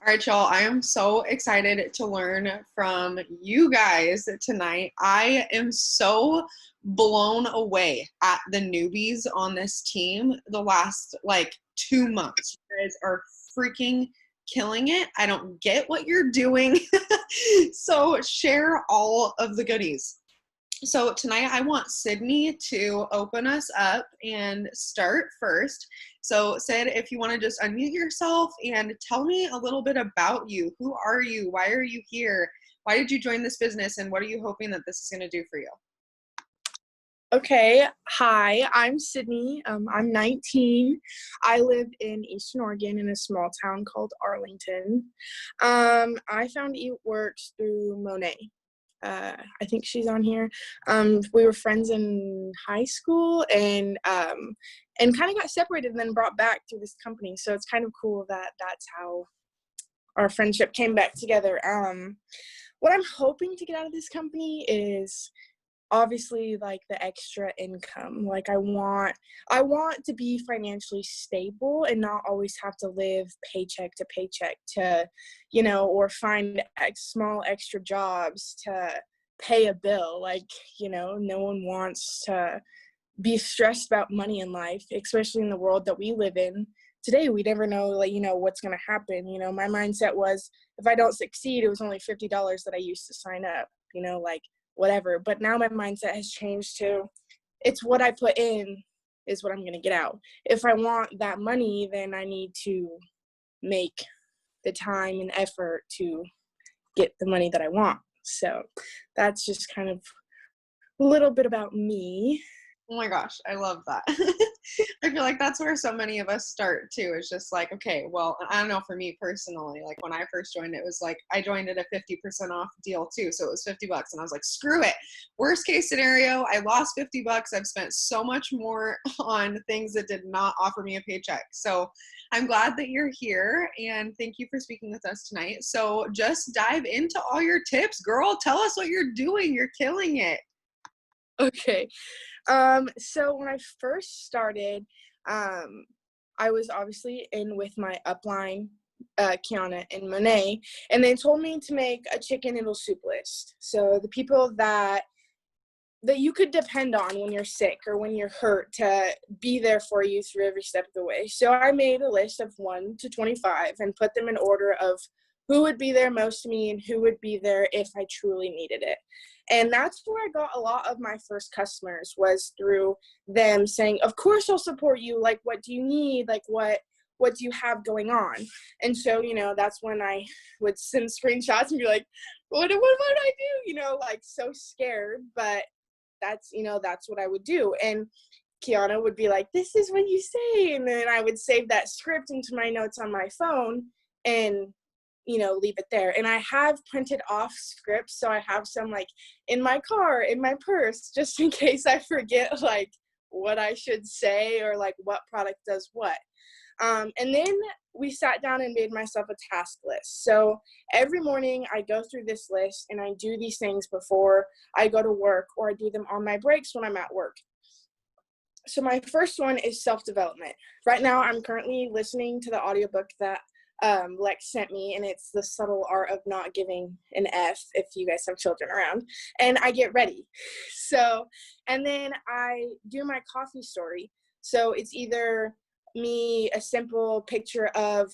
All right, y'all. I am so excited to learn from you guys tonight. I am so blown away at the newbies on this team the last 2 months. You guys are freaking killing it. I don't get what you're doing. So share all of the goodies. So tonight I want Sydney to open us up and start first. So Sid, if you want to just unmute yourself and tell me a little bit about you. Who are you? Why are you here? Why did you join this business? And what are you hoping that this is going to do for you? Okay, hi, I'm Sydney. I'm 19. I live in Eastern Oregon in a small town called Arlington. I found eWorks through Monet. I think she's on here. We were friends in high school and kind of got separated and then brought back through this company. So it's kind of cool that that's how our friendship came back together. What I'm hoping to get out of this company is obviously like the extra income. Like I want to be financially stable and not always have to live paycheck to paycheck to, or find small extra jobs to pay a bill. Like, no one wants to be stressed about money in life, especially in the world that we live in today. We never know, what's going to happen. My mindset was if I don't succeed, it was only $50 that I used to sign up, whatever. But now my mindset has changed to it's what I put in is what I'm going to get out. If I want that money, then I need to make the time and effort to get the money that I want. So that's just kind of a little bit about me. Oh my gosh, I love that. I feel like that's where so many of us start too. It's just like, okay, well, I don't know, for me personally, like when I first joined, it was like I joined at a 50% off deal too. So it was $50 and I was like, screw it. Worst case scenario, I lost $50. I've spent so much more on things that did not offer me a paycheck. So I'm glad that you're here and thank you for speaking with us tonight. So just dive into all your tips, girl. Tell us what you're doing. You're killing it. Okay. So when I first started, I was obviously in with my upline, Kiana and Monet, and they told me to make a chicken noodle soup list. So the people that you could depend on when you're sick or when you're hurt to be there for you through every step of the way. So I made a list of 1 to 25 and put them in order of who would be there most to me and who would be there if I truly needed it. And that's where I got a lot of my first customers, was through them saying, of course I'll support you. Like, what do you need? Like, what do you have going on? And so, that's when I would send screenshots and be like, what would I do? So scared, but that's what I would do. And Kiana would be like, this is what you say. And then I would save that script into my notes on my phone and leave it there. And I have printed off scripts, so I have some in my car, in my purse, just in case I forget what I should say or what product does what. And then we sat down and made myself a task list. So every morning I go through this list and I do these things before I go to work, or I do them on my breaks when I'm at work. So my first one is self-development. Right now I'm currently listening to the audiobook that Lex sent me, and it's The Subtle Art of Not Giving an F, if you guys have children around, and I get ready. So, and then I do my coffee story. So it's either me, a simple picture of,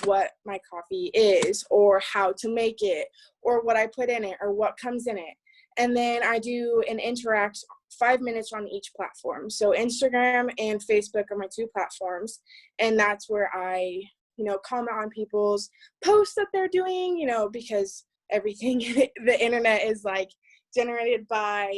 what my coffee is, or how to make it, or what I put in it, or what comes in it. And then I do an interact 5 minutes on each platform. So Instagram and Facebook are my 2 platforms. And that's where I comment on people's posts that they're doing, because everything, the internet is generated by,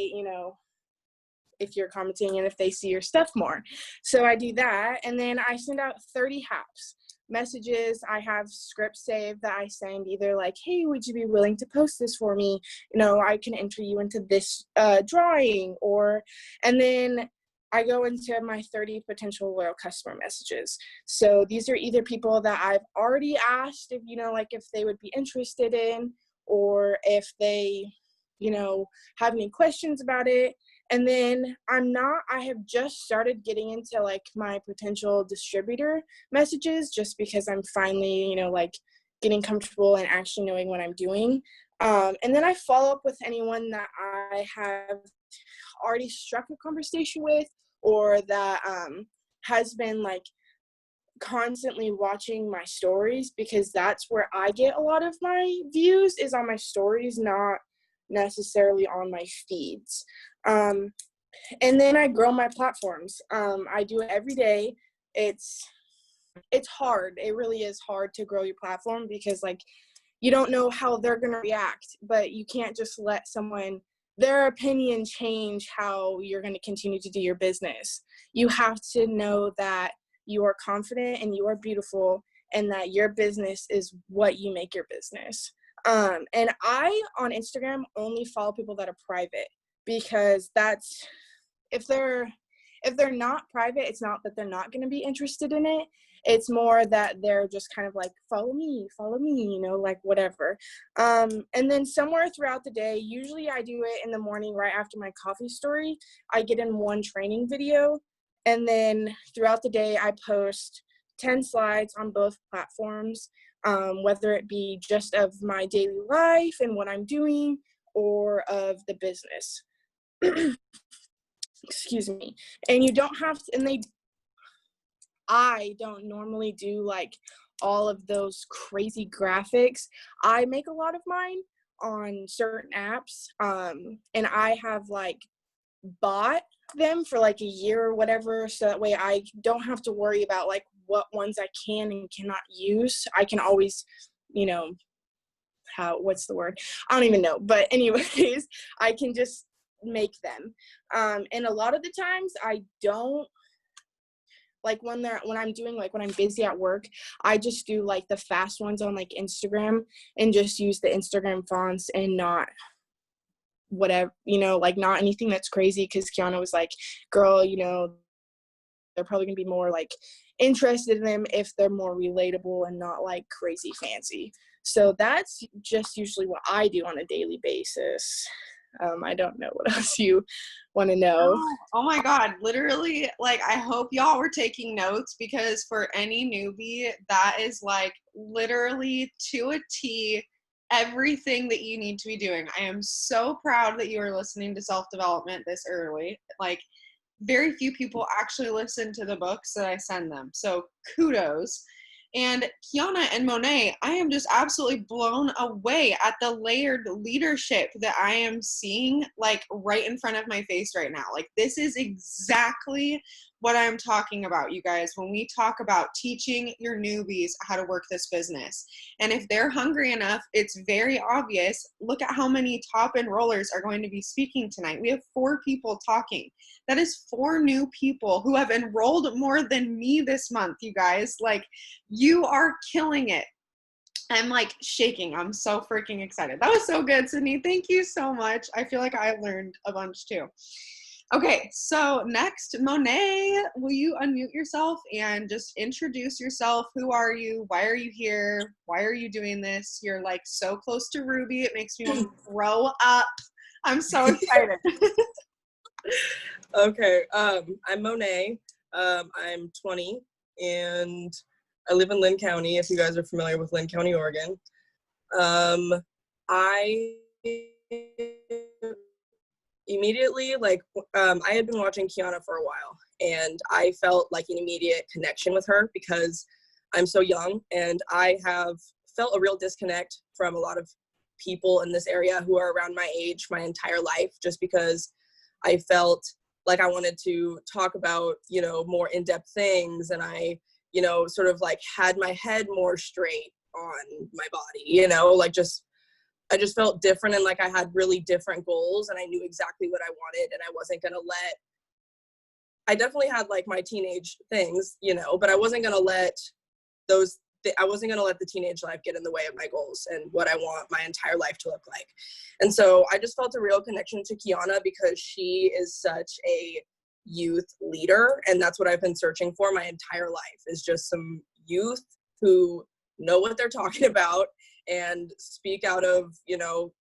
if you're commenting and if they see your stuff more. So I do that. And then I send out 30 haps messages. I have scripts saved that I send, either hey, would you be willing to post this for me? I can enter you into this drawing, and then I go into my 30 potential loyal customer messages. So these are either people that I've already asked if, if they would be interested in, or if they, have any questions about it. And then I have just started getting into my potential distributor messages, just because I'm finally, getting comfortable and actually knowing what I'm doing. And then I follow up with anyone that I have already struck a conversation with, or that has been like constantly watching my stories, because that's where I get a lot of my views, is on my stories, not necessarily on my feeds. And then I grow my platforms. I do it every day. It's hard. It really is hard to grow your platform, because like you don't know how they're going to react, but you can't just let their opinion change how you're going to continue to do your business. You have to know that you are confident and you are beautiful, and that your business is what you make your business. And I, on Instagram, only follow people that are private, because that's, if they're not private, it's not that they're not going to be interested in it. It's more that they're just kind of like, follow me, you know, like whatever. And then somewhere throughout the day, usually I do it in the morning right after my coffee story, I get in one training video. And then throughout the day, I post 10 slides on both platforms, whether it be just of my daily life and what I'm doing, or of the business. Excuse me. And you don't have to, I don't normally do like all of those crazy graphics. I make a lot of mine on certain apps, and I have like bought them for like a year or whatever, so that way I don't have to worry about like what ones I can and cannot use. I can always, you know, what's the word? I don't even know. But anyways, I can just make them. And a lot of the times I don't, like when I'm doing, like when I'm busy at work, I just do like the fast ones on like Instagram, and just use the Instagram fonts, and not whatever, you know, like not anything that's crazy. Because Kiana was like, girl, you know, they're probably gonna be more like interested in them if they're more relatable and not like crazy fancy. So that's just usually what I do on a daily basis. I don't know what else you want to know. Oh my God. Literally, like, I hope y'all were taking notes, because for any newbie, that is like literally to a T everything that you need to be doing. I am so proud that you are listening to self-development this early. Like, very few people actually listen to the books that I send them. So kudos. And Kiana and Monet, I am just absolutely blown away at the layered leadership that I am seeing like right in front of my face right now. Like, this is exactly what I'm talking about, you guys, when we talk about teaching your newbies how to work this business. And if they're hungry enough, it's very obvious. Look at how many top enrollers are going to be speaking tonight. We have 4 people talking. That is 4 new people who have enrolled more than me this month, you guys. Like, you are killing it. I'm like shaking. I'm so freaking excited. That was so good, Sydney. Thank you so much. I feel like I learned a bunch too. Okay, so next, Monet, will you unmute yourself and just introduce yourself? Who are you? Why are you here? Why are you doing this? You're like so close to Ruby. It makes me want to grow up. I'm so excited. Okay, I'm Monet. I'm 20, and I live in Lynn County, if you guys are familiar with Lynn County, Oregon. I immediately, I had been watching Kiana for a while, and I felt like an immediate connection with her because I'm so young, and I have felt a real disconnect from a lot of people in this area who are around my age my entire life, just because I felt like I wanted to talk about, more in-depth things, and I, sort of like had my head more straight on my body, I just felt different, and like I had really different goals, and I knew exactly what I wanted, and I definitely had like my teenage things, but I wasn't going to let the teenage life get in the way of my goals and what I want my entire life to look like. And so I just felt a real connection to Kiana because she is such a youth leader. And that's what I've been searching for my entire life, is just some youth who know what they're talking about and speak out of,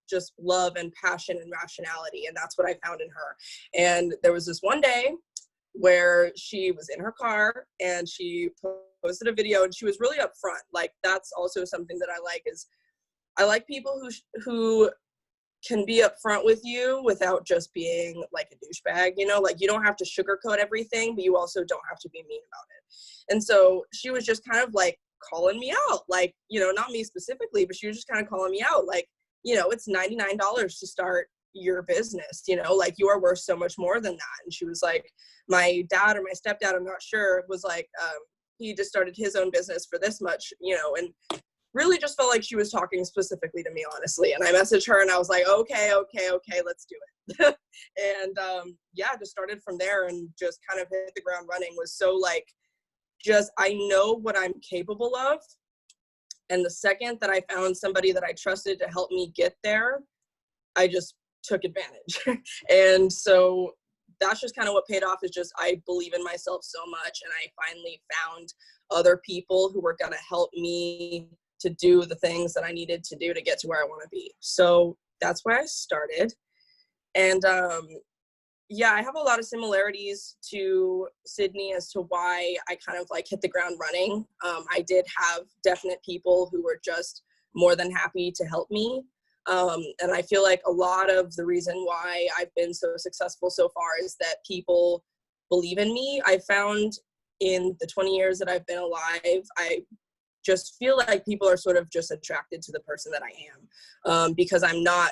just love and passion and rationality. And that's what I found in her. And there was this one day where she was in her car and she posted a video, and she was really upfront. Like, that's also something that I like, is I like people who can be upfront with you without just being like a douchebag, you know, like you don't have to sugarcoat everything, but you also don't have to be mean about it. And so she was just kind of like calling me out, like, you know, not me specifically, but she was just kind of calling me out, like, you know, it's $99 to start your business, you know, like you are worth so much more than that. And she was like, my dad or my stepdad, I'm not sure, was like, he just started his own business for this much, you know, and really just felt like she was talking specifically to me, honestly. And I messaged her and I was like, okay, let's do it. And yeah, just started from there and just kind of hit the ground running. Was so like, just, I know what I'm capable of. And the second that I found somebody that I trusted to help me get there, I just took advantage. And so that's just kind of what paid off, is just, I believe in myself so much. And I finally found other people who were going to help me to do the things that I needed to do to get to where I want to be. So that's where I started. And yeah, I have a lot of similarities to Sydney as to why I kind of like hit the ground running. I did have definite people who were just more than happy to help me. And I feel like a lot of the reason why I've been so successful so far is that people believe in me. I found in the 20 years that I've been alive, I just feel like people are sort of just attracted to the person that I am, because I'm not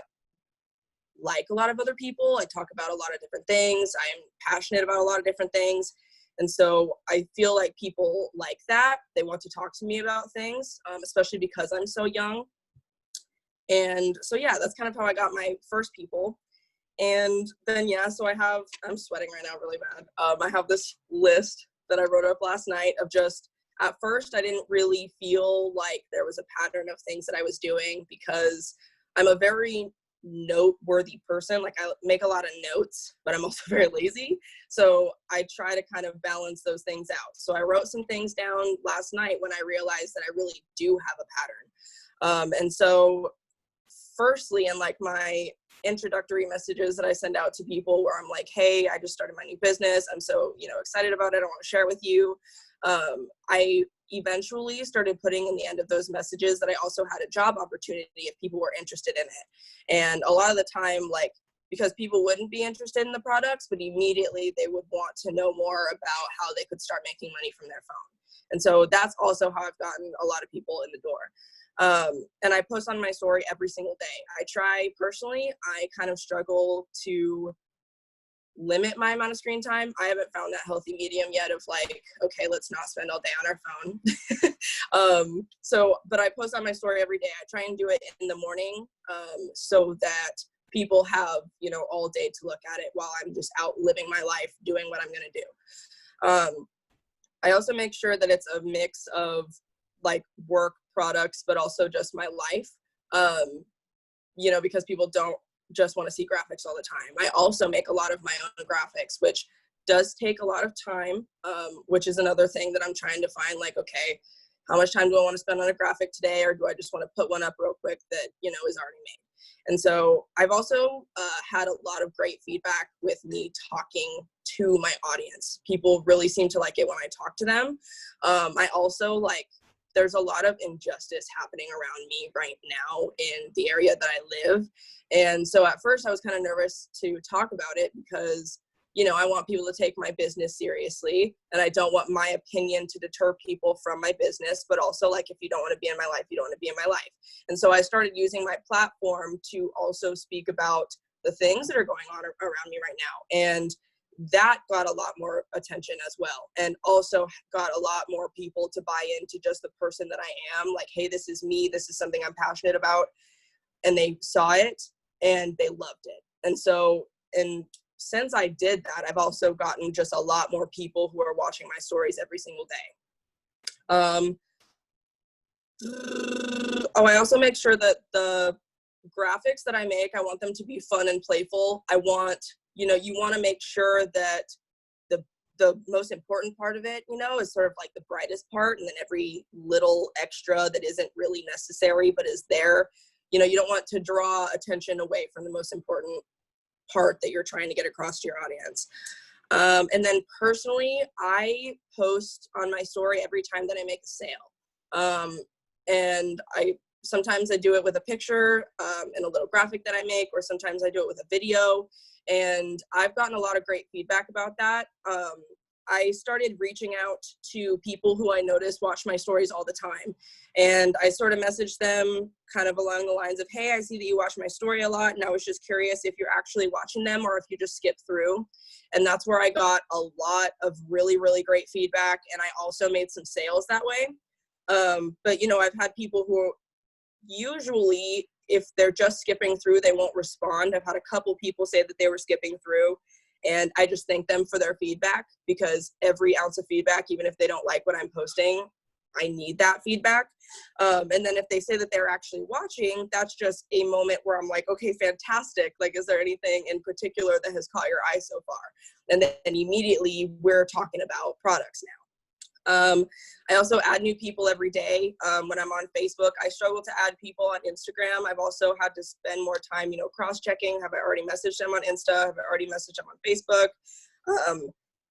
like a lot of other people. I talk about a lot of different things. I am passionate about a lot of different things. And so I feel like people like that. They want to talk to me about things, especially because I'm so young. And so, yeah, that's kind of how I got my first people. And then, yeah, so I'm sweating right now really bad. I have this list that I wrote up last night of just, at first, I didn't really feel like there was a pattern of things that I was doing, because I'm a very noteworthy person. Like, I make a lot of notes, but I'm also very lazy. So I try to kind of balance those things out. So I wrote some things down last night when I realized that I really do have a pattern. And so firstly, in like my introductory messages that I send out to people, where I'm like, hey, I just started my new business. I'm so, you know, excited about it. I want to share it with you. I eventually started putting in the end of those messages that I also had a job opportunity if people were interested in it. And a lot of the time, like, because people wouldn't be interested in the products, but immediately they would want to know more about how they could start making money from their phone. And so that's also how I've gotten a lot of people in the door. And I post on my story every single day. I try personally, I kind of struggle to limit my amount of screen time. I haven't found that healthy medium yet of like, okay, let's not spend all day on our phone. But I post on my story every day. I try and do it in the morning, so that people have, you know, all day to look at it while I'm just out living my life, doing what I'm going to do. I also make sure that it's a mix of like work products, but also just my life, you know, because people don't just want to see graphics all the time. I also make a lot of my own graphics, which does take a lot of time, which is another thing that I'm trying to find, like, okay, how much time do I want to spend on a graphic today? Or do I just want to put one up real quick that, you know, is already made? And so I've also had a lot of great feedback with me talking to my audience. People really seem to like it when I talk to them. I also like, there's a lot of injustice happening around me right now in the area that I live. And so at first I was kind of nervous to talk about it because, you know, I want people to take my business seriously, and I don't want my opinion to deter people from my business, but also, like, if you don't want to be in my life, you don't want to be in my life. And so I started using my platform to also speak about the things that are going on around me right now. And that got a lot more attention as well, and also got a lot more people to buy into just the person that I am. Like, hey, this is me, this is something I'm passionate about. And they saw it and they loved it. And so, and since I did that, I've also gotten just a lot more people who are watching my stories every single day. I also make sure that the graphics that I make, I want them to be fun and playful. I want, you know, you want to make sure that the most important part of it, you know, is sort of like the brightest part, and then every little extra that isn't really necessary but is there. You know, you don't want to draw attention away from the most important part that you're trying to get across to your audience. And then personally, I post on my story every time that I make a sale. And sometimes I do it with a picture and a little graphic that I make, or sometimes I do it with a video. And I've gotten a lot of great feedback about that. I started reaching out to people who I noticed watch my stories all the time. And I sort of messaged them kind of along the lines of, hey, I see that you watch my story a lot. And I was just curious if you're actually watching them or if you just skip through. And that's where I got a lot of really, really great feedback. And I also made some sales that way. But, you know, I've had people who usually, if they're just skipping through, they won't respond. I've had a couple people say that they were skipping through. And I just thank them for their feedback, because every ounce of feedback, even if they don't like what I'm posting, I need that feedback. And then if they say that they're actually watching, that's just a moment where I'm like, okay, fantastic. Like, is there anything in particular that has caught your eye so far? And then immediately we're talking about products now. I also add new people every day. When I'm on Facebook, I struggle to add people on Instagram. I've also had to spend more time, you know, cross-checking. Have I already messaged them on Insta? Have I already messaged them on Facebook?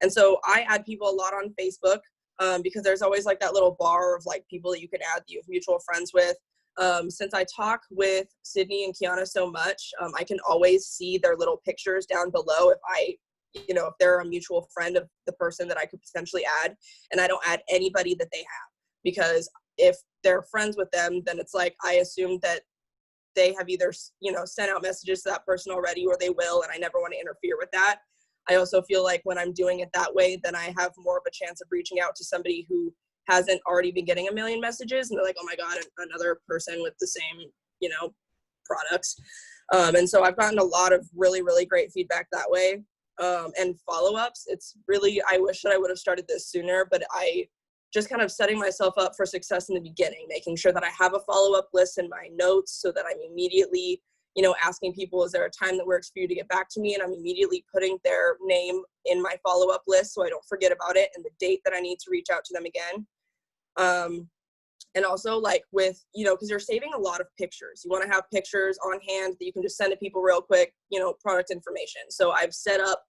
And so I add people a lot on Facebook because there's always like that little bar of like people that you can add that you have mutual friends with. Since I talk with Sydney and Kiana so much, I can always see their little pictures down below if they're a mutual friend of the person that I could potentially add, and I don't add anybody that they have, because if they're friends with them, then it's like, I assume that they have either, you know, sent out messages to that person already, or they will, and I never want to interfere with that. I also feel like when I'm doing it that way, then I have more of a chance of reaching out to somebody who hasn't already been getting a million messages, and they're like, oh my God, another person with the same, you know, products. And so I've gotten a lot of really, really great feedback that way. And follow-ups, it's really, I wish that I would have started this sooner, but I just kind of setting myself up for success in the beginning, making sure that I have a follow-up list in my notes so that I'm immediately, you know, asking people, is there a time that works for you to get back to me? And I'm immediately putting their name in my follow-up list so I don't forget about it, and the date that I need to reach out to them again. And also, like, with, you know, because you're saving a lot of pictures. You want to have pictures on hand that you can just send to people real quick, you know, product information. So I've set up,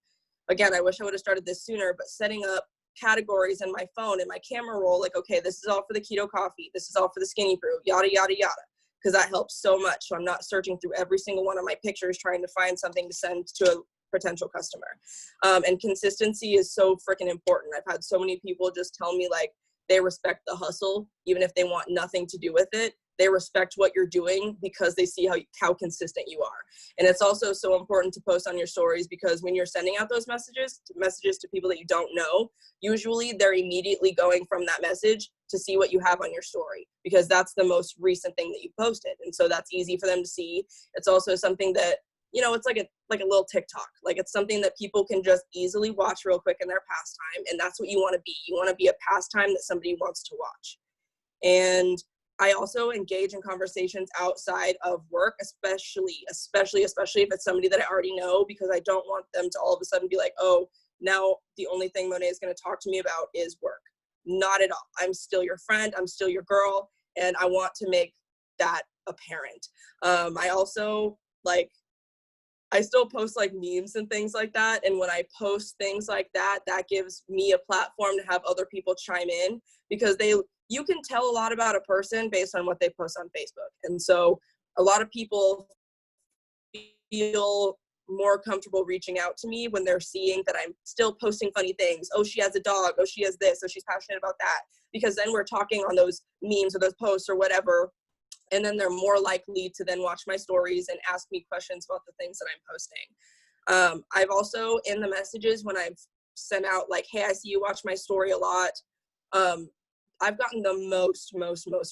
again, I wish I would have started this sooner, but setting up categories in my phone and my camera roll, like, okay, this is all for the keto coffee, this is all for the skinny brew, yada, yada, yada, because that helps so much. So I'm not searching through every single one of my pictures trying to find something to send to a potential customer. And consistency is so freaking important. I've had so many people just tell me, like, they respect the hustle, even if they want nothing to do with it. They respect what you're doing because they see how consistent you are. And it's also so important to post on your stories, because when you're sending out those messages to people that you don't know, usually they're immediately going from that message to see what you have on your story, because that's the most recent thing that you posted. And so that's easy for them to see. It's also something that, you know, it's like a little TikTok. Like, it's something that people can just easily watch real quick in their pastime. And that's what you want to be. You want to be a pastime that somebody wants to watch. And I also engage in conversations outside of work, especially if it's somebody that I already know, because I don't want them to all of a sudden be like, oh, now the only thing Monet is going to talk to me about is work. Not at all. I'm still your friend. I'm still your girl. And I want to make that apparent. I also, like, I still post like memes and things like that. And when I post things like that, that gives me a platform to have other people chime in, because you can tell a lot about a person based on what they post on Facebook. And so a lot of people feel more comfortable reaching out to me when they're seeing that I'm still posting funny things. Oh, she has a dog. Oh, she has this. Oh, she's passionate about that. Because then we're talking on those memes or those posts or whatever. And then they're more likely to then watch my stories and ask me questions about the things that I'm posting. I've also, in the messages, when I've sent out like, hey, I see you watch my story a lot, I've gotten the most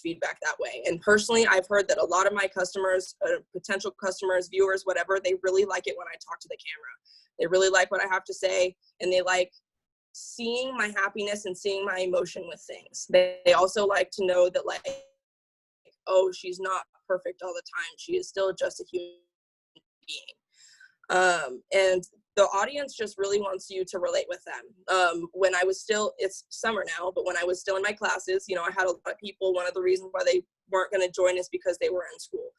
feedback that way. And personally, I've heard that a lot of my customers, potential customers, viewers, whatever, they really like it when I talk to the camera. They really like what I have to say, and they like seeing my happiness and seeing my emotion with things. They also like to know that, like, oh, she's not perfect all the time. She is still just a human being. And the audience just really wants you to relate with them. When I was still, it's summer now, but when I was still in my classes, you know, I had a lot of people, one of the reasons why they weren't going to join is because they were in school,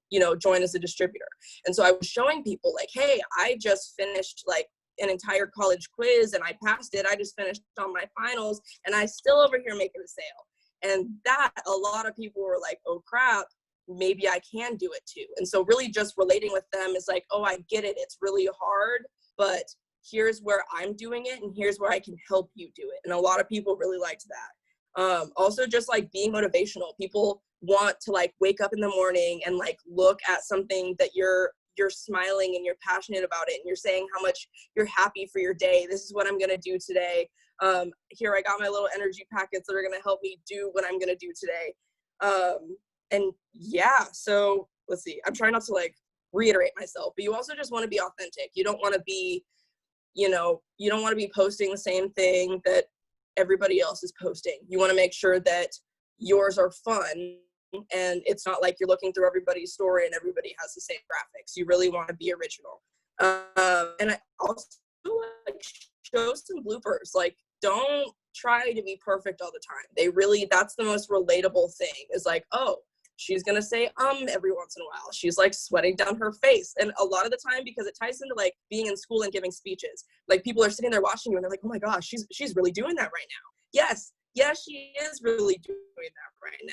you know, join as a distributor. And so I was showing people like, hey, I just finished like an entire college quiz and I passed it. I just finished on my finals and I still over here making a sale. And that a lot of people were like, oh crap, maybe I can do it too. And so really just relating with them is like, oh, I get it. It's really hard, but here's where I'm doing it and here's where I can help you do it. And a lot of people really liked that. Also just like being motivational. People want to like wake up in the morning and like look at something that you're smiling and you're passionate about it and you're saying how much you're happy for your day. This is what I'm going to do today. Here I got my little energy packets that are going to help me do what I'm going to do today. And yeah, so let's see, I'm trying not to like reiterate myself, but you also just want to be authentic. You don't want to be, you don't want to be posting the same thing that everybody else is posting. You want to make sure that yours are fun and it's not like you're looking through everybody's story and everybody has the same graphics. You really want to be original. And I also like show some bloopers. Like, don't try to be perfect all the time. That's the most relatable thing is like, oh, she's going to say every once in a while. She's like sweating down her face. And a lot of the time, because it ties into like being in school and giving speeches, like people are sitting there watching you and they're like, oh my gosh, she's really doing that right now. Yes, she is really doing that right now.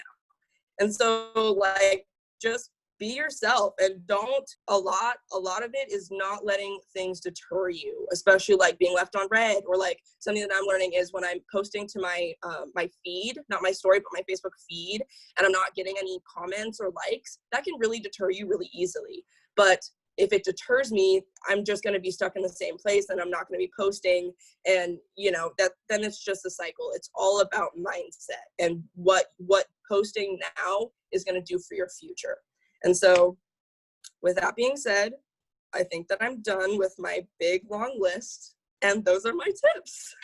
And so like, just be yourself and a lot of it is not letting things deter you, especially like being left on red, or like something that I'm learning is when I'm posting to my my feed, not my story, but my Facebook feed, and I'm not getting any comments or likes, that can really deter you really easily. But if it deters me, I'm just going to be stuck in the same place and I'm not going to be posting. And then it's just a cycle. It's all about mindset and what posting now is going to do for your future. And so with that being said, I think that I'm done with my big long list, and those are my tips.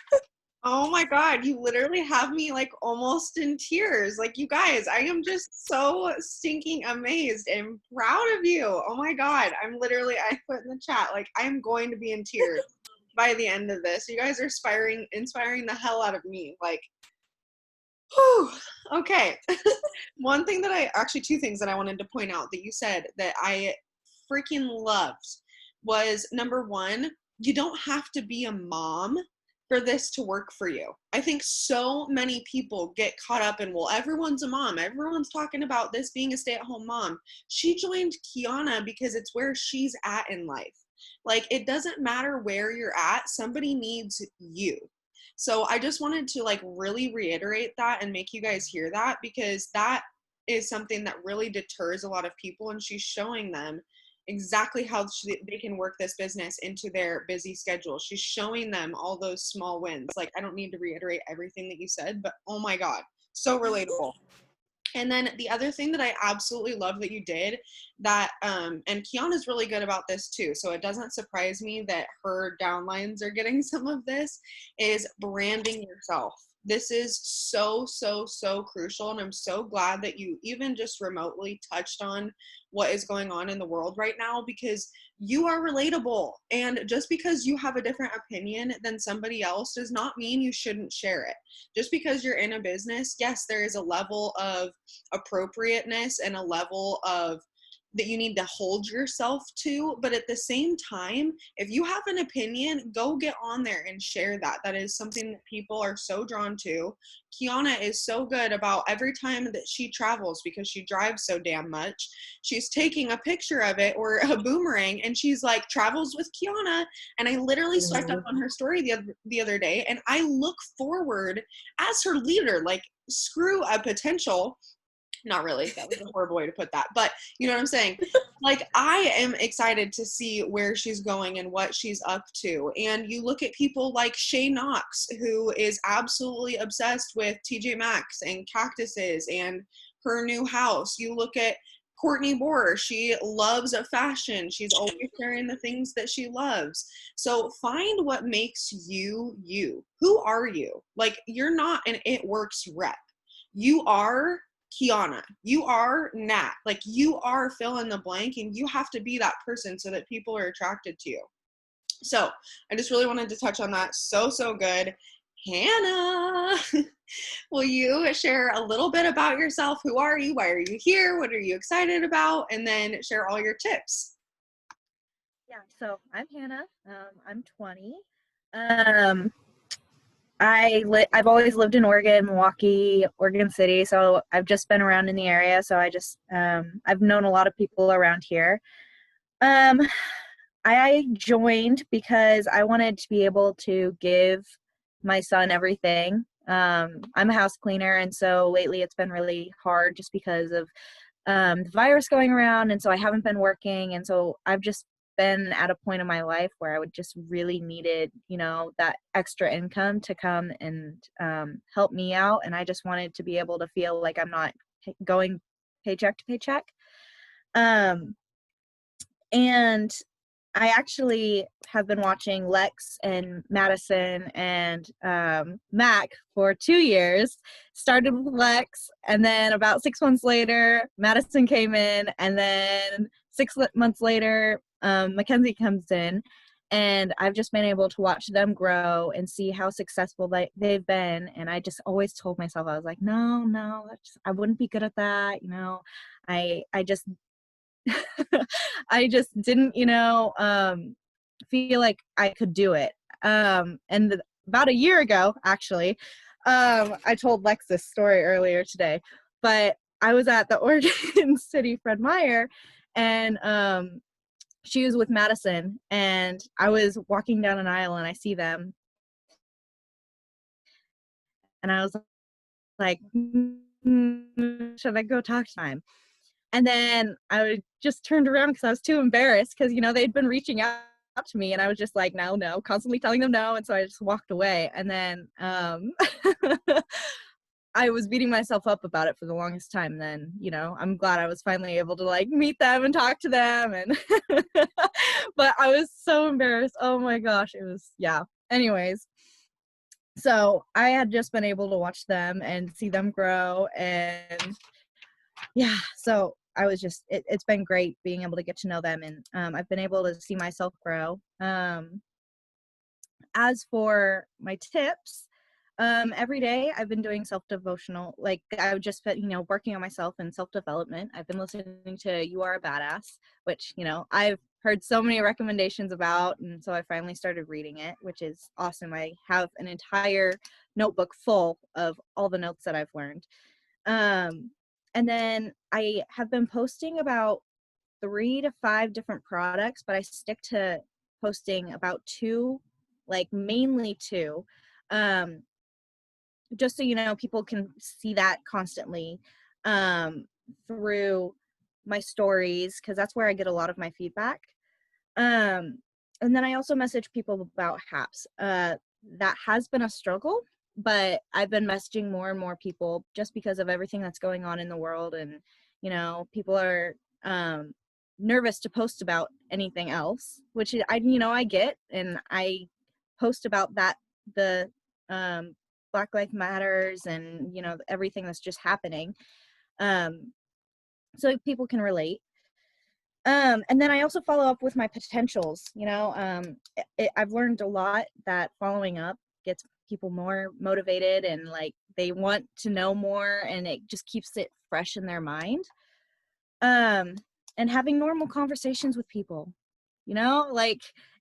Oh my God, you literally have me like almost in tears. Like, you guys, I am just so stinking amazed and proud of you. Oh my God, I put in the chat, like, I'm going to be in tears by the end of this. You guys are inspiring the hell out of me. Like, whew, okay. Two things that I wanted to point out that you said that I freaking loved was, number one, you don't have to be a mom for this to work for you. I think so many people get caught up in, well, everyone's a mom. Everyone's talking about this being a stay-at-home mom. She joined Kiana because it's where she's at in life. Like, it doesn't matter where you're at. Somebody needs you. So I just wanted to like really reiterate that and make you guys hear that, because that is something that really deters a lot of people, and she's showing them exactly how they can work this business into their busy schedule. She's showing them all those small wins. Like, I don't need to reiterate everything that you said, but oh my God, so relatable. And then the other thing that I absolutely love that you did, that and Kiana's really good about this too, so it doesn't surprise me that her downlines are getting some of this, is branding yourself. This is so, so, so crucial, and I'm so glad that you even just remotely touched on what is going on in the world right now, because you are relatable, and just because you have a different opinion than somebody else does not mean you shouldn't share it. Just because you're in a business, yes, there is a level of appropriateness and a level of that you need to hold yourself to, but at the same time, if you have an opinion, go get on there and share that. That is something that people are so drawn to. Kiana is so good about every time that she travels, because she drives so damn much, she's taking a picture of it or a boomerang, and she's like, travels with Kiana. And I literally swiped up on her story the other day, and I look forward as her leader, like, screw a potential. Not really. That was a horrible way to put that. But you know what I'm saying? Like, I am excited to see where she's going and what she's up to. And you look at people like Shay Knox, who is absolutely obsessed with TJ Maxx and cactuses and her new house. You look at Courtney Borer. She loves fashion. She's always sharing the things that she loves. So find what makes you, you. Who are you? Like, you're not an It Works rep. You are Kiana, you are Nat, like, you are fill in the blank, and you have to be that person so that people are attracted to you. So I just really wanted to touch on that. So good. Hannah, will you share a little bit about yourself? Who are you? Why are you here? What are you excited about? And then share all your tips. So I'm Hannah. I'm 20. Um, I've always lived in Oregon, Milwaukee, Oregon City. So I've just been around in the area. So I've known a lot of people around here. Um, I joined because I wanted to be able to give my son everything. I'm a house cleaner, and so lately it's been really hard just because of the virus going around, and so I haven't been working, and so I've just been at a point in my life where I would just really needed, that extra income to come and help me out, and I just wanted to be able to feel like I'm not going paycheck to paycheck. And I actually have been watching Lex and Madison and Mac for 2 years. Started with Lex, and then about 6 months later, Madison came in, and then 6 months later, Mackenzie comes in. And I've just been able to watch them grow and see how successful they've been. And I just always told myself, I was like, no, I wouldn't be good at that. I just I just didn't, feel like I could do it. About a year ago, actually, I told Lex this story earlier today, but I was at the Oregon City Fred Meyer, and she was with Madison, and I was walking down an aisle, and I see them, and I was like, should I go talk to them? And then I just turned around because I was too embarrassed because, they'd been reaching out to me, and I was just like, no, constantly telling them no. And so I just walked away. And then I was beating myself up about it for the longest time. Then, I'm glad I was finally able to meet them and talk to them. And but I was so embarrassed. Oh my gosh. It was, yeah. Anyways. So I had just been able to watch them and see them grow, and yeah, so I was just it's been great being able to get to know them, and I've been able to see myself grow. As for my tips, every day I've been doing self-devotional. I've just been, working on myself and self-development. I've been listening to You Are a Badass, which, I've heard so many recommendations about, and so I finally started reading it, which is awesome. I have an entire notebook full of all the notes that I've learned. And then I have been posting about 3 to 5 different products, but I stick to posting about 2, mainly 2, just so people can see that constantly through my stories, because that's where I get a lot of my feedback. And then I also message people about HAPS. That has been a struggle, but I've been messaging more and more people just because of everything that's going on in the world. And, people are nervous to post about anything else, which I get. And I post about that, the Black Lives Matters and, everything that's just happening. So people can relate. And then I also follow up with my potentials. I've learned a lot that following up gets people more motivated, and they want to know more, and it just keeps it fresh in their mind. And having normal conversations with people,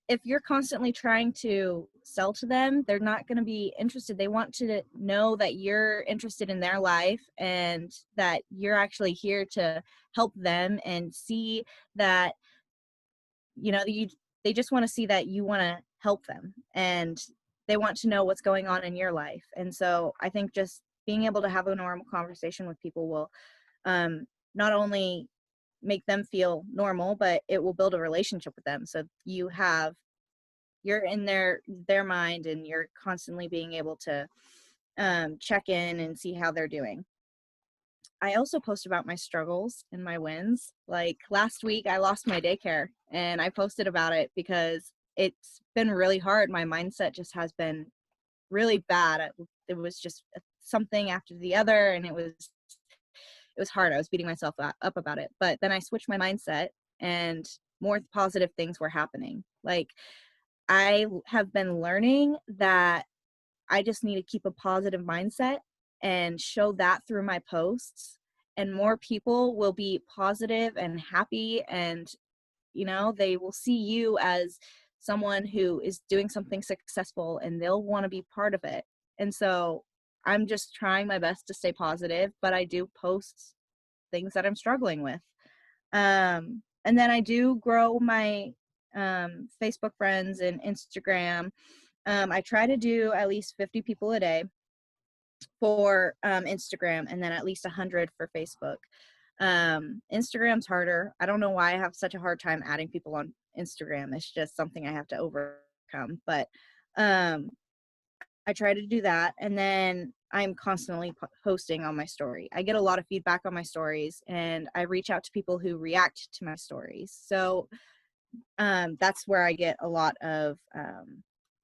if you're constantly trying to sell to them, they're not going to be interested. They want to know that you're interested in their life and that you're actually here to help them, and see that, they just want to see that you want to help them, and they want to know what's going on in your life. And so I think just being able to have a normal conversation with people will not only make them feel normal, but it will build a relationship with them. So you're in their mind, and you're constantly being able to check in and see how they're doing. I also post about my struggles and my wins. Like last week, I lost my daycare, and I posted about it because it's been really hard. My mindset just has been really bad. It was just something after the other, and it was hard. I was beating myself up about it. But then I switched my mindset, and more positive things were happening. I have been learning that I just need to keep a positive mindset and show that through my posts, and more people will be positive and happy and you know, they will see you as someone who is doing something successful and they'll want to be part of it. And so I'm just trying my best to stay positive, but I do post things that I'm struggling with. And then I do grow my Facebook friends and Instagram. I try to do at least 50 people a day for Instagram, and then at least 100 for Facebook. Instagram's harder. I don't know why I have such a hard time adding people on Instagram. It's just something I have to overcome. But I try to do that, and then I'm constantly posting on my story. I get a lot of feedback on my stories, and I reach out to people who react to my stories. So that's where I get a lot of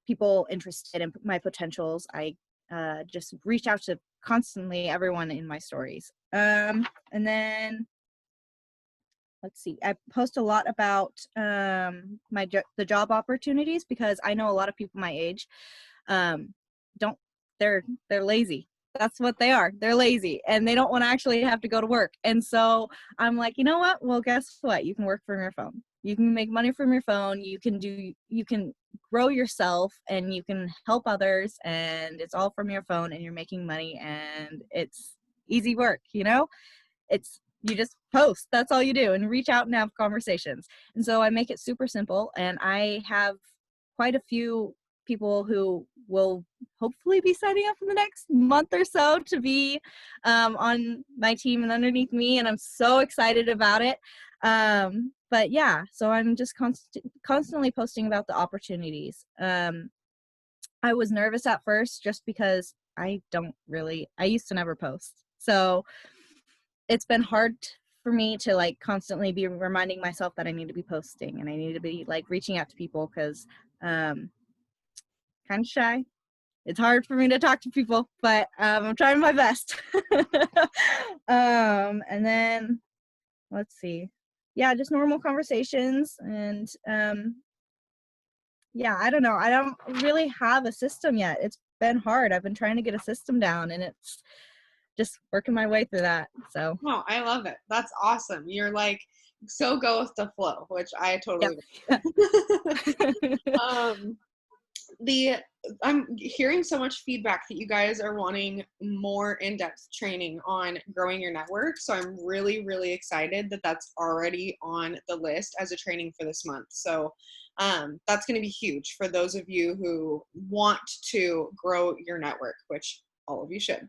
people interested in my potentials. I just reach out to constantly everyone in my stories. And then let's see, I post a lot about the job opportunities, because I know a lot of people my age they're lazy. That's what they are. They're lazy and they don't want to actually have to go to work. And so I'm like, you know what? Well, guess what? You can work from your phone. You can make money from your phone. You can grow yourself and you can help others, and it's all from your phone, and you're making money, and it's easy work, you know? You just post. That's all you do, and reach out and have conversations. And so I make it super simple, and I have quite a few people who will hopefully be signing up in the next month or so to be on my team and underneath me, and I'm so excited about it. But yeah, so I'm just constantly posting about the opportunities. I was nervous at first just because I used to never post. So it's been hard for me to like constantly be reminding myself that I need to be posting and I need to be like reaching out to people, because kind of shy. It's hard for me to talk to people, but I'm trying my best. And then let's see. Yeah, just normal conversations. And yeah, I don't know. I don't really have a system yet. It's been hard. I've been trying to get a system down, and it's just working my way through that. So. Oh, I love it. That's awesome. You're like so go with the flow, which I totally Yep. I'm hearing so much feedback that you guys are wanting more in-depth training on growing your network. So I'm really, really excited that that's already on the list as a training for this month. So that's going to be huge for those of you who want to grow your network, which all of you should.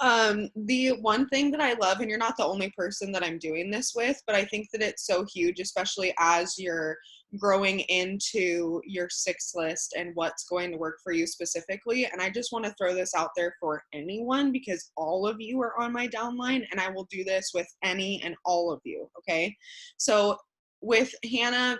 The one thing that I love, and you're not the only person that I'm doing this with, but I think that it's so huge, especially as you're growing into your 6 list and what's going to work for you specifically. And I just want to throw this out there for anyone, because all of you are on my downline, and I will do this with any and all of you. Okay. So with Hannah,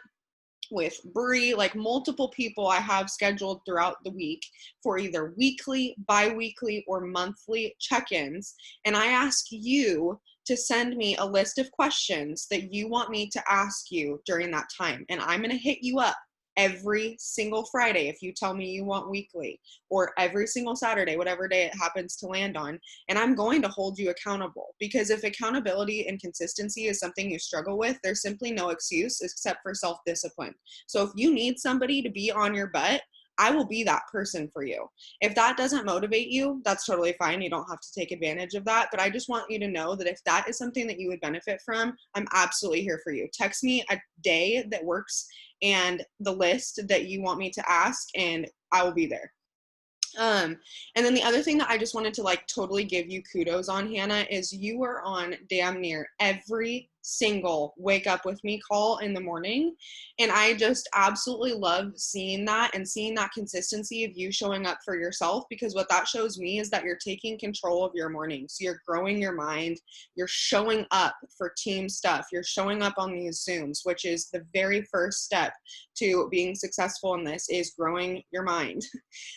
with Bree, like multiple people I have scheduled throughout the week for either weekly, bi-weekly, or monthly check-ins. And I ask you to send me a list of questions that you want me to ask you during that time. And I'm going to hit you up every single Friday if you tell me you want weekly, or every single Saturday, whatever day it happens to land on. And I'm going to hold you accountable, because if accountability and consistency is something you struggle with, there's simply no excuse except for self-discipline. So if you need somebody to be on your butt, I will be that person for you. If that doesn't motivate you, that's totally fine. You don't have to take advantage of that. But I just want you to know that if that is something that you would benefit from, I'm absolutely here for you. Text me a day that works and the list that you want me to ask, and I will be there. And then the other thing that I just wanted to like totally give you kudos on, Hannah, is you were on damn near every single wake up with me call in the morning. And I just absolutely love seeing that and seeing that consistency of you showing up for yourself, because what that shows me is that you're taking control of your mornings. So you're growing your mind, you're showing up for team stuff, you're showing up on these Zooms, which is the very first step to being successful in this, is growing your mind.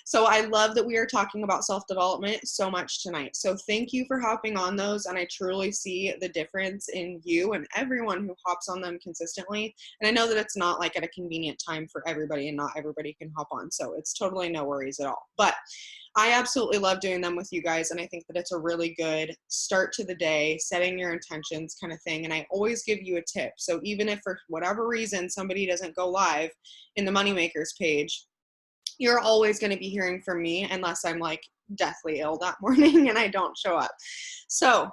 So I love that we are talking about self-development so much tonight. So thank you for hopping on those. And I truly see the difference in you and and everyone who hops on them consistently. And I know that it's not like at a convenient time for everybody and not everybody can hop on. So it's totally no worries at all. But I absolutely love doing them with you guys, and I think that it's a really good start to the day, setting your intentions kind of thing. And I always give you a tip. So even if for whatever reason somebody doesn't go live in the Moneymakers page, you're always going to be hearing from me unless I'm like deathly ill that morning and I don't show up. So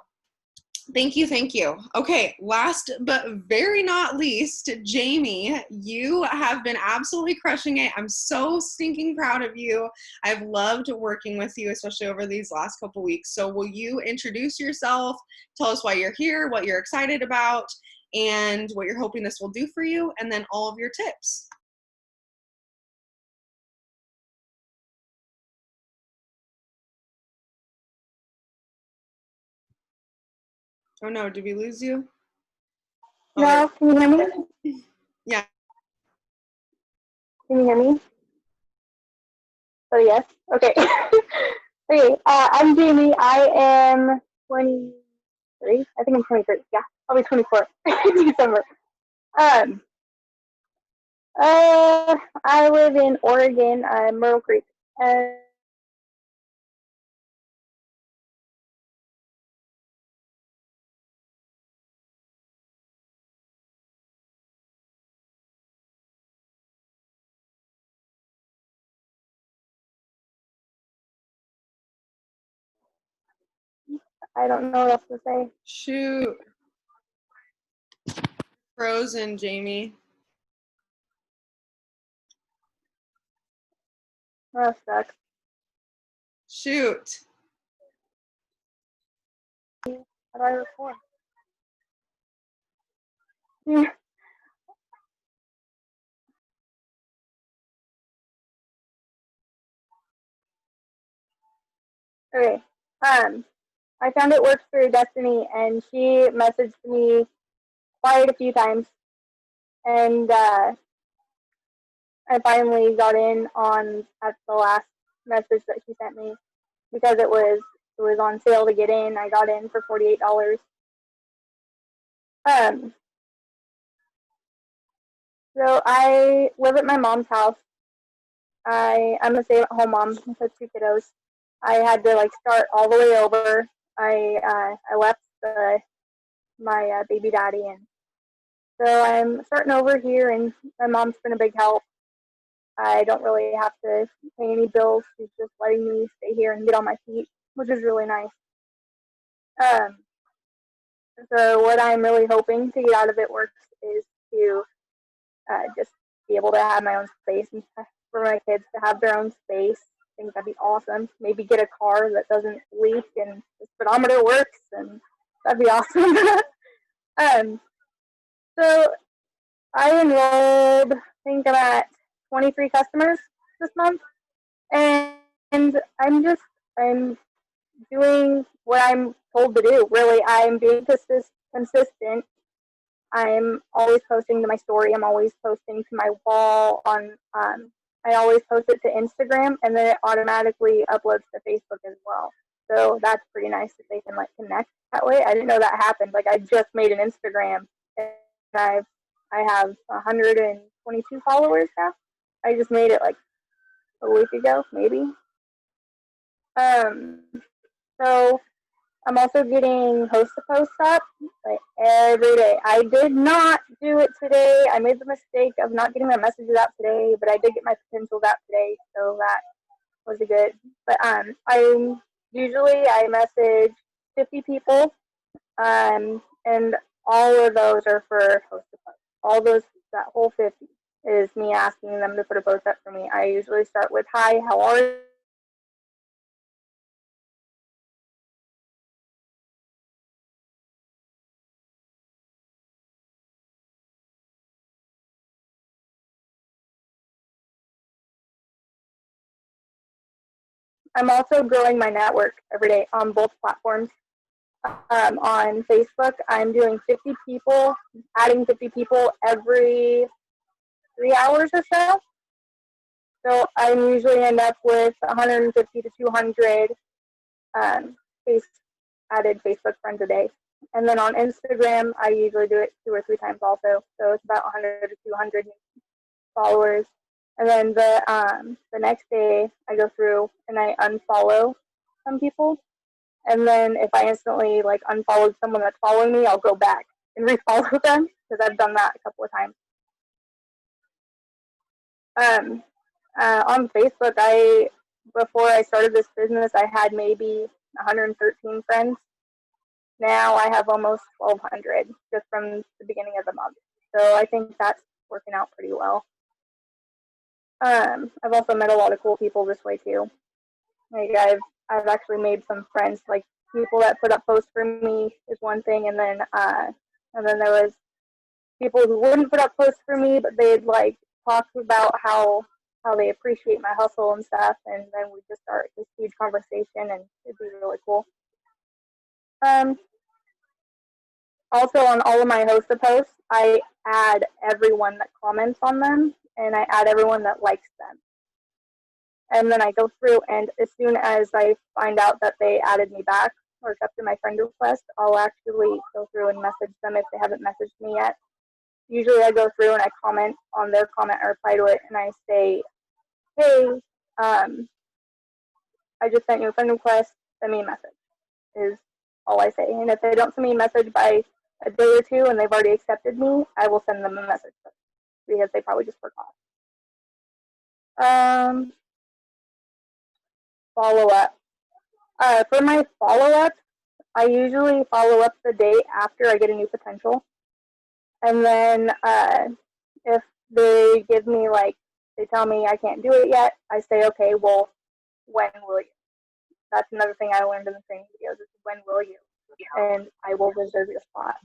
thank you. Thank you. Okay. Last but very not least, Jamie, you have been absolutely crushing it. I'm so stinking proud of you. I've loved working with you, especially over these last couple weeks. So will you introduce yourself, tell us why you're here, what you're excited about, and what you're hoping this will do for you, and then all of your tips. Oh no, did we lose you? Oh, No, can you hear me? yeah. Can you hear me? Oh, yes. Okay. Okay, I'm Jamie. I am 23. I think I'm 23. Yeah, I'll be 24 in December. Um, I live in Oregon, Myrtle Creek. And I don't know what else to say. Shoot. Frozen, Jamie. That sucks. Shoot. How do I record? Yeah. Okay. I found it works through Destiny, and she messaged me quite a few times, and I finally got in on at the last message that she sent me because it was on sale to get in. I got in for $48. Um, so I live at my mom's house. I'm a stay-at-home mom with 2 kiddos. I had to like start all the way over. I left my baby daddy, and so I'm starting over here, and my mom's been a big help. I don't really have to pay any bills. She's just letting me stay here and get on my feet, which is really nice. Um, so what I'm really hoping to get out of it works is to just be able to have my own space and for my kids to have their own space. I think that'd be awesome. Maybe get a car that doesn't leak and the speedometer works, and that'd be awesome. um, so I enrolled, I think I'm at 23 customers this month, and I'm doing what I'm told to do. Really, I'm being consistent. I'm always posting to my story. I'm always posting to my wall on. I always post it to Instagram, and then it automatically uploads to Facebook as well. So that's pretty nice that they can like connect that way. I didn't know that happened. Like I just made an Instagram, and I have 122 followers now. I just made it like a week ago, maybe. Um, so I'm also getting host to post up like every day. I did not do it today. I made the mistake of not getting my messages out today, but I did get my potentials out today, so that was a good. But I message 50 people, and all of those are for host to post. All those, that whole 50 is me asking them to put a post up for me. I usually start with, "Hi, how are you?" I'm also growing my network every day on both platforms. On Facebook, I'm doing 50 people, adding 50 people every 3 hours or so. So I usually end up with 150 to 200 face, added Facebook friends a day. And then on Instagram, I usually do it 2 or 3 times also. So it's about 100 to 200 followers. And then the next day, I go through and I unfollow some people. And then if I instantly like unfollowed someone that's following me, I'll go back and refollow them because I've done that a couple of times. On Facebook, before I started this business, I had maybe 113 friends. Now I have almost 1,200 just from the beginning of the month. So I think that's working out pretty well. I've also met a lot of cool people this way too. Like I've actually made some friends, like people that put up posts for me is one thing, and then there was people who wouldn't put up posts for me, but they'd like talk about how they appreciate my hustle and stuff, and then we just start this huge conversation, and it'd be really cool. Also, on all of my Hosta posts, I add everyone that comments on them, and I add everyone that likes them. And then I go through, and as soon as I find out that they added me back or accepted my friend request, I'll actually go through and message them if they haven't messaged me yet. Usually I go through and I comment on their comment, I reply to it, and I say, hey, I just sent you a friend request, send me a message, is all I say. And if they don't send me a message by a day or two and they've already accepted me, I will send them a message because they probably just forgot. Follow up. For my follow up, I usually follow up the day after I get a new potential. And then if they give me they tell me I can't do it yet, I say, okay, well, when will you? That's another thing I learned in the training videos is when will you? And I will reserve your spot.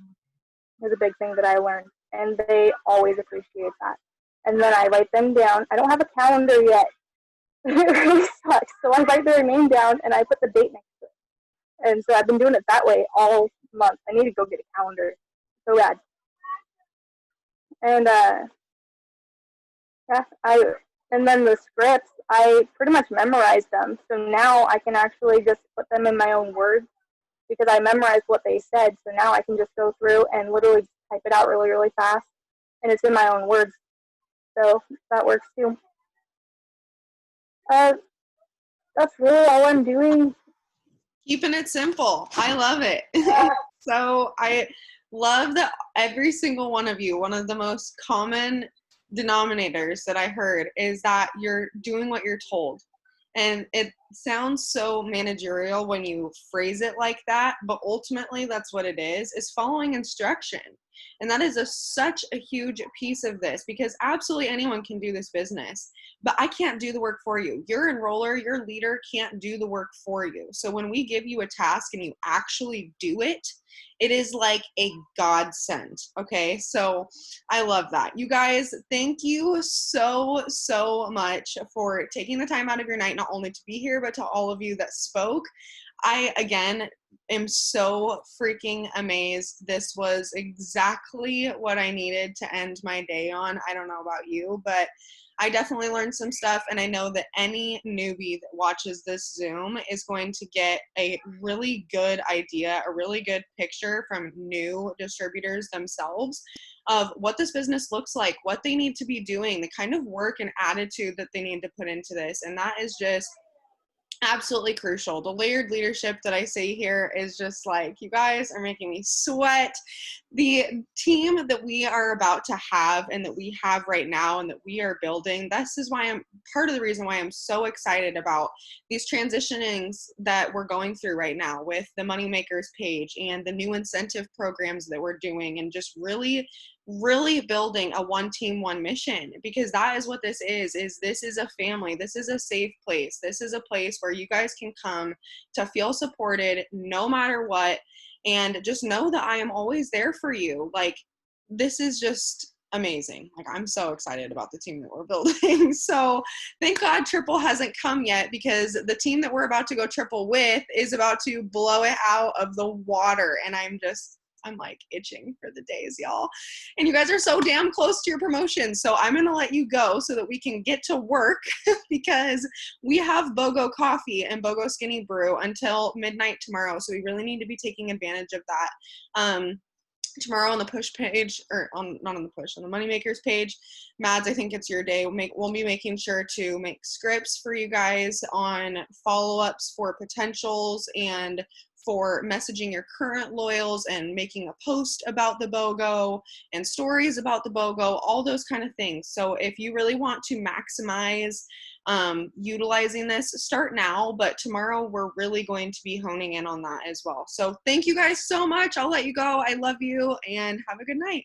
Is a big thing that I learned. And they always appreciate that. And then I write them down. I don't have a calendar yet. It really sucks. So I write their name down and I put the date next to it. And so I've been doing it that way all month. I need to go get a calendar. So bad. And and then the scripts, I pretty much memorized them. So now I can actually just put them in my own words because I memorized what they said. So now I can just go through and literally type it out really, really fast. And it's in my own words. So that works too. That's really all I'm doing. Keeping it simple. I love it. So I love that every single one of you, one of the most common denominators that I heard is that you're doing what you're told. And it sounds so managerial when you phrase it like that, but ultimately that's what it is following instruction. And that is such a huge piece of this because absolutely anyone can do this business, but I can't do the work for you. Your enroller, your leader can't do the work for you. So when we give you a task and you actually do it, it is like a godsend. Okay. So I love that. You guys, thank you so, so much for taking the time out of your night, not only to be here, but to all of you that spoke. I, again, am so freaking amazed. This was exactly what I needed to end my day on. I don't know about you, but I definitely learned some stuff, and I know that any newbie that watches this Zoom is going to get a really good idea, a really good picture from new distributors themselves of what this business looks like, what they need to be doing, the kind of work and attitude that they need to put into this. And that is just absolutely crucial. The layered leadership that I say here is just like, you guys are making me sweat. The team that we are about to have and that we have right now and that we are building, this is why I'm part of the reason why I'm so excited about these transitionings that we're going through right now with the Moneymakers page and the new incentive programs that we're doing, and just really building a one team, one mission, because that is what this is this is a family. This is a safe place. This is a place where you guys can come to feel supported no matter what, and just know that I am always there for you. Like, this is just amazing. Like, I'm so excited about the team that we're building. So thank God triple hasn't come yet, because the team that we're about to go triple with is about to blow it out of the water. And I'm like itching for the days, y'all. And you guys are so damn close to your promotion. So I'm going to let you go so that we can get to work because we have BOGO coffee and BOGO skinny brew until midnight tomorrow. So we really need to be taking advantage of that. Tomorrow on the push page, or not on the push, on the Moneymakers page, Mads, I think it's your day. We'll be making sure to make scripts for you guys on follow-ups for potentials and for messaging your current loyals and making a post about the BOGO and stories about the BOGO, all those kind of things. So if you really want to maximize utilizing this, start now, but tomorrow we're really going to be honing in on that as well. So thank you guys so much. I'll let you go. I love you and have a good night.